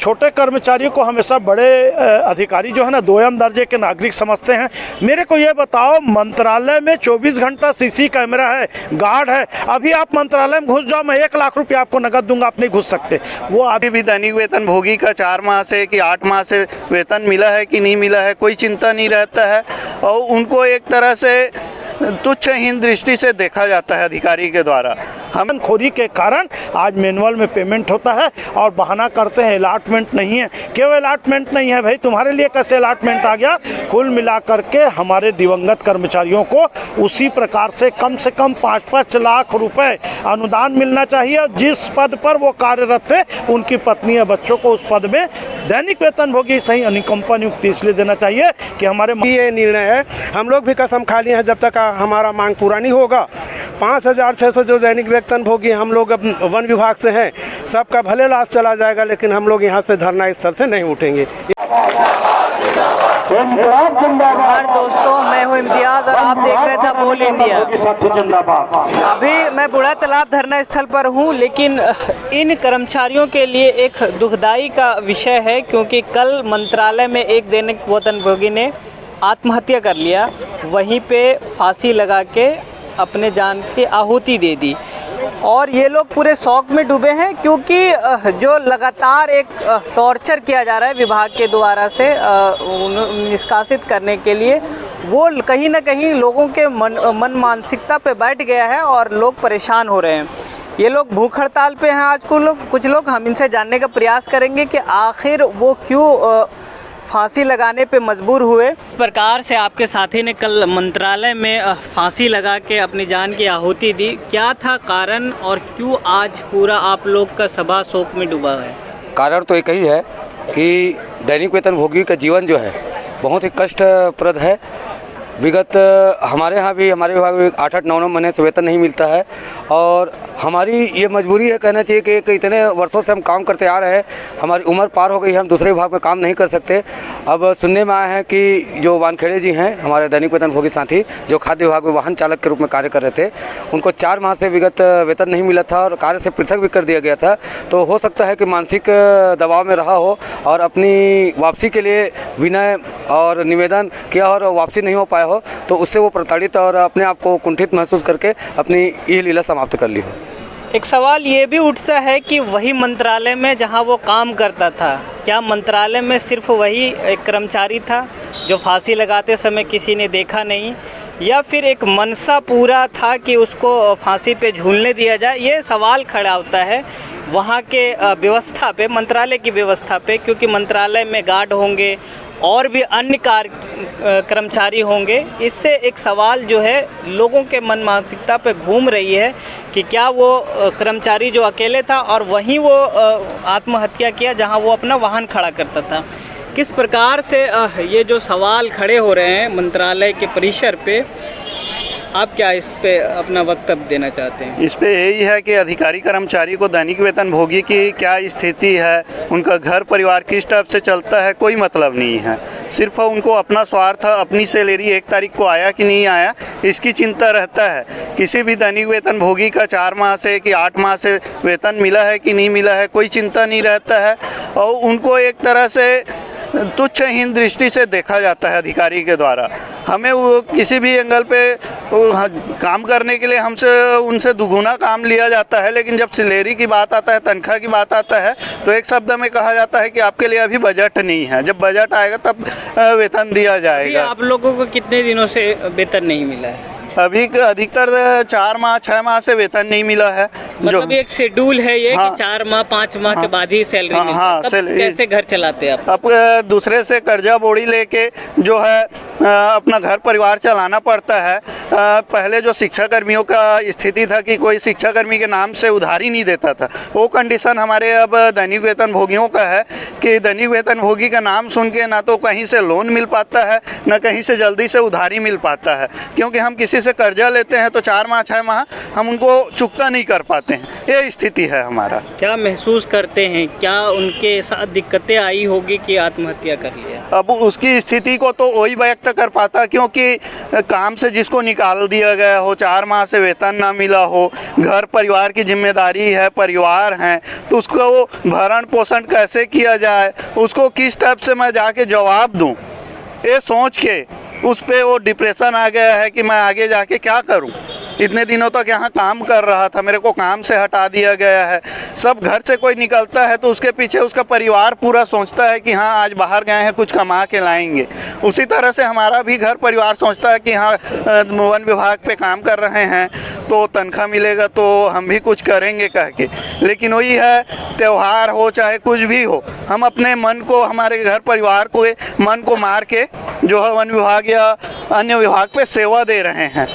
छोटे कर्मचारियों को हमेशा बड़े अधिकारी जो है ना दोयम दर्जे के नागरिक समझते हैं। मेरे को ये बताओ, मंत्रालय में 24 घंटा सीसी कैमरा है, गार्ड है, अभी आप मंत्रालय में घुस जाओ, मैं 1 लाख रुपया आपको नगद दूंगा, आप नहीं घुस सकते। वो अभी भी दैनिक वेतन भोगी का 4 माह से कि 8 माह से वेतन मिला है कि नहीं मिला है, कोई चिंता नहीं रहता है और उनको एक तरह से तुच्छहीन दृष्टि से देखा जाता है अधिकारी के द्वारा। हम खोरी के कारण आज मैनुअल में पेमेंट होता है और बहाना करते हैं अलॉटमेंट नहीं है। क्यों अलॉटमेंट नहीं है भाई, तुम्हारे लिए कैसे अलॉटमेंट आ गया? कुल मिलाकर के हमारे दिवंगत कर्मचारियों को उसी प्रकार से कम 5-5 लाख रुपए अनुदान मिलना चाहिए और जिस पद पर वो कार्यरत थे उनकी पत्नी या बच्चों को उस पद में दैनिक वेतन भोगी सही अनुकंपा नियुक्ति इसलिए देना चाहिए कि हमारे ये निर्णय है। हम लोग भी कसम खा लिए हैं जब तक हमारा मांग पूरा नहीं होगा 5600 जो दैनिक वेतन भोगी हम लोग वन विभाग से हैं, सबका भले लाश चला जाएगा, लेकिन हम लोग यहाँ से धरना स्थल से नहीं उठेंगे। नमस्कार दोस्तों, मैं हूं इम्तियाज और आप देख रहे थे बोल इंडिया। अभी मैं बूढ़ा तालाब धरना स्थल पर हूं, लेकिन इन कर्मचारियों के लिए एक दुखदाई का विषय है क्योंकि कल मंत्रालय में एक दैनिक वेतन भोगी ने आत्महत्या कर लिया, वहीं पे फांसी लगा के अपने जान की आहुति दे दी। और ये लोग पूरे शौक में डूबे हैं क्योंकि जो लगातार एक टॉर्चर किया जा रहा है विभाग के द्वारा से निष्कासित करने के लिए, वो कहीं ना कहीं लोगों के मन मानसिकता पे बैठ गया है और लोग परेशान हो रहे हैं। ये लोग भूख हड़ताल पे हैं आज कुछ लोग। हम इनसे जानने का प्रयास करेंगे कि आखिर वो क्यों फांसी लगाने पे मजबूर हुए। इस प्रकार से आपके साथी ने कल मंत्रालय में फांसी लगा के अपनी जान की आहुति दी, क्या था कारण और क्यों आज पूरा आप लोग का सभा शोक में डूबा है? कारण तो एक ही है कि दैनिक वेतन भोगी का जीवन जो है बहुत ही कष्टप्रद है। विगत हमारे यहाँ भी हमारे विभाग में 8-9 महीने से वेतन नहीं मिलता है और हमारी ये मजबूरी है, कहना चाहिए कि इतने वर्षों से हम काम करते आ रहे हैं, हमारी उम्र पार हो गई है, हम दूसरे विभाग में काम नहीं कर सकते। अब सुनने में आया है कि जो वानखेड़े जी हैं हमारे दैनिक वेतन भोगी साथी, जो खाद्य विभाग में वाहन चालक के रूप में कार्य कर रहे थे, उनको 4 माह से विगत वेतन नहीं मिला था और कार्य से पृथक भी कर दिया गया था। तो हो सकता है कि मानसिक दबाव में रहा हो और अपनी वापसी के लिए विनय और निवेदन किया और वापसी नहीं हो पाया हो, तो उससे वो प्रताड़ित और अपने आप को कुंठित महसूस करके अपनी ये लीला समाप्त कर ली हो। एक सवाल ये भी उठता है कि वही मंत्रालय में जहां वो काम करता था, क्या मंत्रालय में सिर्फ वही एक कर्मचारी था जो फांसी लगाते समय किसी ने देखा नहीं, या फिर एक मनसा पूरा था कि उसको फांसी पे झूलने दिया जाए? ये सवाल खड़ा होता है वहाँ के व्यवस्था पे, मंत्रालय की व्यवस्था पे, क्योंकि मंत्रालय में गार्ड होंगे और भी अन्य कर्मचारी होंगे। इससे एक सवाल जो है लोगों के मन मानसिकता पे घूम रही है कि क्या वो कर्मचारी जो अकेले था और वहीं वो आत्महत्या किया जहां वो अपना वाहन खड़ा करता था। किस प्रकार से ये जो सवाल खड़े हो रहे हैं मंत्रालय के परिसर पे, आप क्या इस पे अपना वक्तव्य देना चाहते हैं? इस पे यही है कि अधिकारी कर्मचारी को दैनिक वेतन भोगी की क्या स्थिति है, उनका घर परिवार किस टाइप से चलता है, कोई मतलब नहीं है। सिर्फ उनको अपना स्वार्थ, अपनी सैलरी 1 तारीख को आया कि नहीं आया, इसकी चिंता रहता है। किसी भी दैनिक वेतन भोगी का 4 माह से कि 8 माह से वेतन मिला है कि नहीं मिला है, कोई चिंता नहीं रहता है और उनको एक तरह से तुच्छहीन दृष्टि से देखा जाता है अधिकारी के द्वारा। हमें वो किसी भी एंगल पे काम करने के लिए हमसे उनसे दुगुना काम लिया जाता है, लेकिन जब सैलरी की बात आता है, तनख्वाह की बात आता है, तो एक शब्द में कहा जाता है कि आपके लिए अभी बजट नहीं है, जब बजट आएगा तब वेतन दिया जाएगा। आप लोगों को कितने दिनों से वेतन नहीं मिला है? अभी अधिकतर 4 माह 6 माह से वेतन नहीं मिला है। मतलब एक शेड्यूल है ये कि 4 माह 5 माह के बाद ही सैलरी मिलती है। तब कैसे घर चलाते हैं आप? अब दूसरे से कर्जा बोड़ी लेके जो है अपना घर परिवार चलाना पड़ता है। पहले जो शिक्षाकर्मियों का स्थिति था कि कोई शिक्षाकर्मी के नाम से उधारी नहीं देता था, वो कंडीशन हमारे अब दैनिक वेतन भोगियों का है कि दैनिक वेतन भोगी का नाम सुन के ना तो कहीं से लोन मिल पाता है, ना कहीं से जल्दी से उधारी मिल पाता है, क्योंकि हम किसी से कर्जा लेते हैं तो 4 माह 6 माह हम उनको चुकता नहीं कर पाते हैं। ये स्थिति है हमारा। क्या महसूस करते हैं, क्या उनके साथ दिक्कतें आई होगी कि आत्महत्या कर लिया? अब उसकी स्थिति को तो वही व्यक्त कर पाता, क्योंकि काम से जिसको निकाल दिया गया हो, 4 माह से वेतन ना मिला हो, घर परिवार की जिम्मेदारी है, परिवार हैं, तो उसको भरण पोषण कैसे किया जाए, उसको किस टाइप से मैं जाके जवाब दूं, ये सोच के उस पे वो डिप्रेशन आ गया है कि मैं आगे जाके क्या करूं। इतने दिनों तक यहाँ काम कर रहा था, मेरे को काम से हटा दिया गया है। सब घर से कोई निकलता है तो उसके पीछे उसका परिवार पूरा सोचता है कि हाँ आज बाहर गए हैं कुछ कमा के लाएंगे। उसी तरह से हमारा भी घर परिवार सोचता है कि हाँ वन विभाग पे काम कर रहे हैं तो तनख्वाह मिलेगा तो हम भी कुछ करेंगे कह के। लेकिन वही है, त्यौहार हो चाहे कुछ भी हो, हम अपने मन को, हमारे घर परिवार को मन को मार के जो है वन विभाग या अन्य विभाग पे सेवा दे रहे हैं।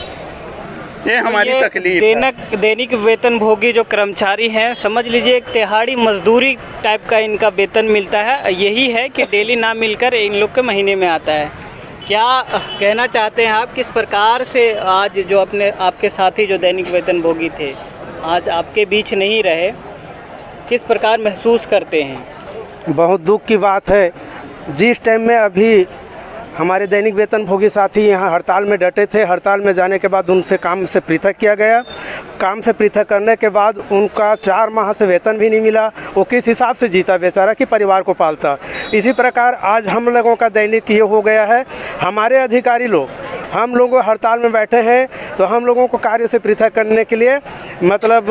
ये हमारी तकलीफ है। दैनिक वेतन भोगी जो कर्मचारी हैं, समझ लीजिए एक तिहाड़ी मजदूरी टाइप का इनका वेतन मिलता है। यही है कि डेली ना मिलकर इन लोग के महीने में आता है। क्या कहना चाहते हैं आप, किस प्रकार से आज जो आपके साथी जो दैनिक वेतन भोगी थे आज आपके बीच नहीं रहे, किस प्रकार महसूस करते हैं? बहुत दुख की बात है। जिस टाइम में अभी हमारे दैनिक वेतन भोगी साथी यहाँ हड़ताल में डटे थे, हड़ताल में जाने के बाद उनसे काम से पृथक किया गया। काम से पृथक करने के बाद उनका 4 माह से वेतन भी नहीं मिला। वो किस हिसाब से जीता बेचारा कि परिवार को पालता। इसी प्रकार आज हम लोगों का दैनिक ये हो गया है। हमारे अधिकारी लोग, हम लोग हड़ताल में बैठे हैं तो हम लोगों को कार्य से पृथक करने के लिए मतलब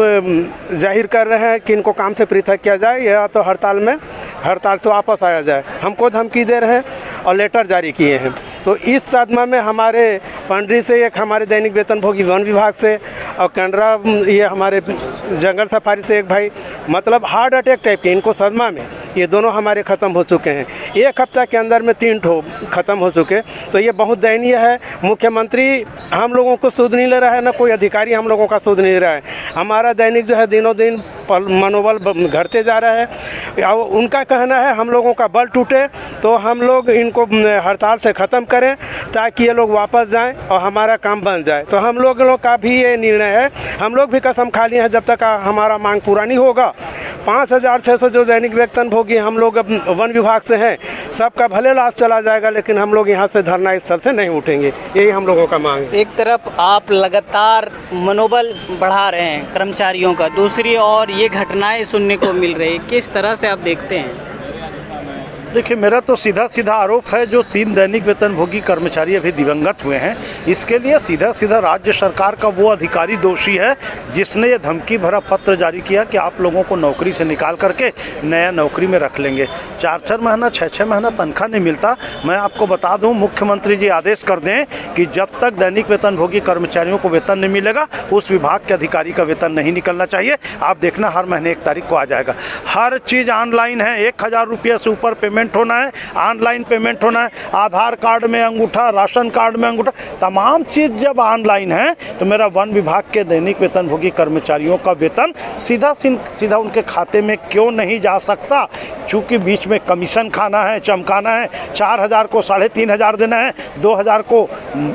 जाहिर कर रहे हैं कि इनको काम से पृथक किया जाए या तो हड़ताल से वापस आया जाए। हमको धमकी दे रहे हैं और लेटर जारी किए हैं। तो इस सदमा में हमारे पंडरी से एक हमारे दैनिक वेतन भोगी वन विभाग से और कैनरा ये हमारे जंगल सफारी से एक भाई, मतलब हार्ट अटैक टाइप के इनको सदमा में, ये दोनों हमारे ख़त्म हो चुके हैं। 1 हफ्ता के अंदर में 3 ठो ख़त्म हो चुके। तो ये बहुत दयनीय है। मुख्यमंत्री हम लोगों को सुध नहीं ले रहा है, ना कोई अधिकारी हम लोगों का सुध नहीं ले रहा है। हमारा दैनिक जो है दिनों दिन मनोबल घटते जा रहा है। उनका कहना है हम लोगों का बल टूटे तो हम लोग इनको हड़ताल से ख़त्म करें ताकि ये लोग वापस जाएं और हमारा काम बन जाए। तो हम लोग का भी ये निर्णय है। हम लोग भी कसम खा लिए हैं जब तक हमारा मांग पूरा नहीं होगा। 5600 जो दैनिक वेतन भोगी हम लोग वन विभाग से हैं, सबका भले लाश चला जाएगा, लेकिन हम लोग यहाँ से धरना स्थल से नहीं उठेंगे। यही हम लोगों का मांग है। एक तरफ आप लगातार मनोबल बढ़ा रहे हैं कर्मचारियों का, दूसरी ओर ये घटनाएं सुनने को मिल रही, किस तरह से आप देखते हैं? देखिए, मेरा तो सीधा आरोप है जो 3 दैनिक वेतन भोगी कर्मचारी अभी दिवंगत हुए हैं, इसके लिए सीधा राज्य सरकार का वो अधिकारी दोषी है जिसने ये धमकी भरा पत्र जारी किया कि आप लोगों को नौकरी से निकाल करके नया नौकरी में रख लेंगे। 4-4 महीना 6-6 महीना तनख्वाह नहीं मिलता। मैं आपको बता दूं, मुख्यमंत्री जी आदेश कर दें कि जब तक दैनिक वेतन भोगी कर्मचारियों को वेतन नहीं मिलेगा उस विभाग के अधिकारी का वेतन नहीं निकलना चाहिए। आप देखना हर महीने 1 तारीख को आ जाएगा। हर चीज़ ऑनलाइन है। 1000 रुपये से ऊपर पेमेंट होना है, ऑनलाइन पेमेंट होना है। आधार कार्ड में अंगूठा, राशन कार्ड में अंगूठा, तमाम चीज़ जब ऑनलाइन है तो मेरा वन विभाग के दैनिक वेतन भोगी कर्मचारियों का वेतन सीधा उनके खाते में क्यों नहीं जा सकता? चूँकि बीच में कमीशन खाना है, चमकाना है। 4000 को 3500 देना है, 2000 को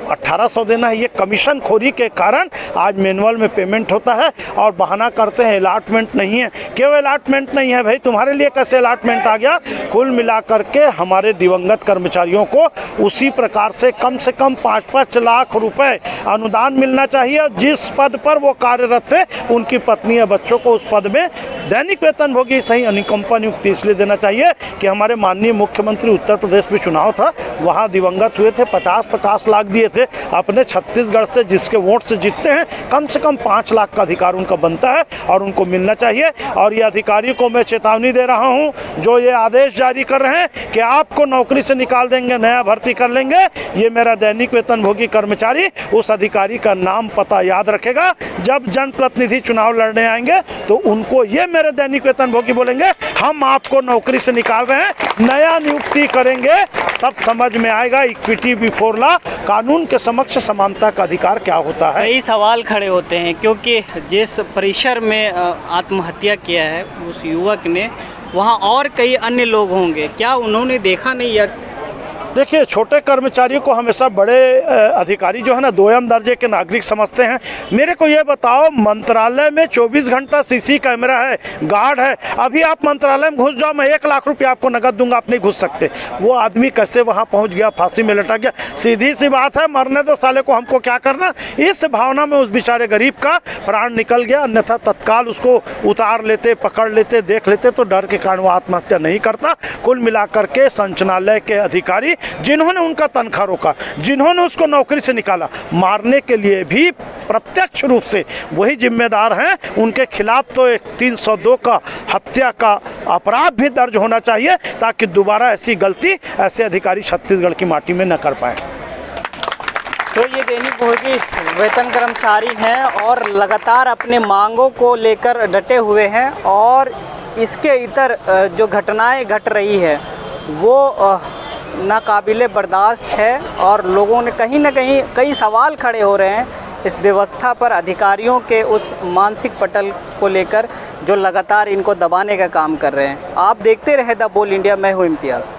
1800 देना है। ये कमीशन खोरी के कारण आज मैनुअल में पेमेंट होता है और बहाना करते हैं अलॉटमेंट नहीं है। क्यों अलॉटमेंट नहीं है भाई? तुम्हारे लिए कैसे अलॉटमेंट आ गया? कुल मिला करके हमारे दिवंगत कर्मचारियों को उसी प्रकार से कम 5-5 लाख रुपए अनुदान मिलना चाहिए और जिस पद पर वो कार्यरत थे उनकी पत्नी या बच्चों को उस पद में दैनिक वेतन भोगी सही अनुकंपा नियुक्ति इसलिए देना चाहिए कि हमारे माननीय मुख्यमंत्री उत्तर प्रदेश में चुनाव था, वहाँ दिवंगत हुए थे, 50-50 लाख दिए थे। अपने छत्तीसगढ़ से जिसके वोट से जीतते हैं कम से कम 5 लाख का अधिकार उनका बनता है और उनको मिलना चाहिए। और ये अधिकारी को मैं चेतावनी दे रहा हूँ जो ये आदेश जारी कर रहे हैं कि आपको नौकरी से निकाल देंगे, नया भर्ती कर लेंगे, ये मेरा दैनिक वेतन भोगी कर्मचारी उस अधिकारी का नाम पता याद रखेगा। जब जनप्रतिनिधि चुनाव लड़ने आएंगे तो उनको ये मेरे दैनिक वेतन भोगी बोलेंगे हम आपको नौकरी से निकाल रहे हैं, नया नियुक्ति करेंगे, तब समझ में आएगा इक्विटी बिफोर लॉ, कानून के समक्ष समानता का अधिकार क्या होता है। कई सवाल खड़े होते हैं क्योंकि जिस परिसर में आत्महत्या किया है उस युवक ने, वहाँ और कई अन्य लोग होंगे, क्या उन्होंने देखा नहीं या देखिए, छोटे कर्मचारियों को हमेशा बड़े अधिकारी जो है ना दोयम दर्जे के नागरिक समझते हैं। मेरे को ये बताओ, मंत्रालय में 24 घंटा सीसी कैमरा है, गार्ड है। अभी आप मंत्रालय में घुस जाओ, मैं 1 लाख रुपया आपको नगद दूंगा, आप नहीं घुस सकते। वो आदमी कैसे वहाँ पहुँच गया, फांसी में लटक गया? सीधी सी बात है, मरने दो साले को, हमको क्या करना। इस भावना में उस बेचारे गरीब का प्राण निकल गया, अन्यथा तत्काल उसको उतार लेते, पकड़ लेते, देख लेते, तो डर के कारण वो आत्महत्या नहीं करता। कुल मिलाकर के संचालनालय के अधिकारी जिन्होंने उनका तनख्वाह रोका, जिन्होंने उसको नौकरी से निकाला, मारने के लिए भी प्रत्यक्ष रूप से वही जिम्मेदार हैं। उनके खिलाफ तो एक 302 का हत्या का अपराध भी दर्ज होना चाहिए, ताकि दोबारा ऐसी गलती ऐसे अधिकारी छत्तीसगढ़ की माटी में न कर पाए। तो ये दैनिक भोगी वेतन कर्मचारी हैं और लगातार अपने मांगों को लेकर डटे हुए हैं, और इसके इतर जो घटनाएं घट रही है वो नाकाबिले बर्दाश्त है, और लोगों ने कहीं ना कहीं कई सवाल खड़े हो रहे हैं इस व्यवस्था पर, अधिकारियों के उस मानसिक पटल को लेकर जो लगातार इनको दबाने का काम कर रहे हैं। आप देखते रहे द बोल इंडिया, मैं हूँ इम्तियाज़।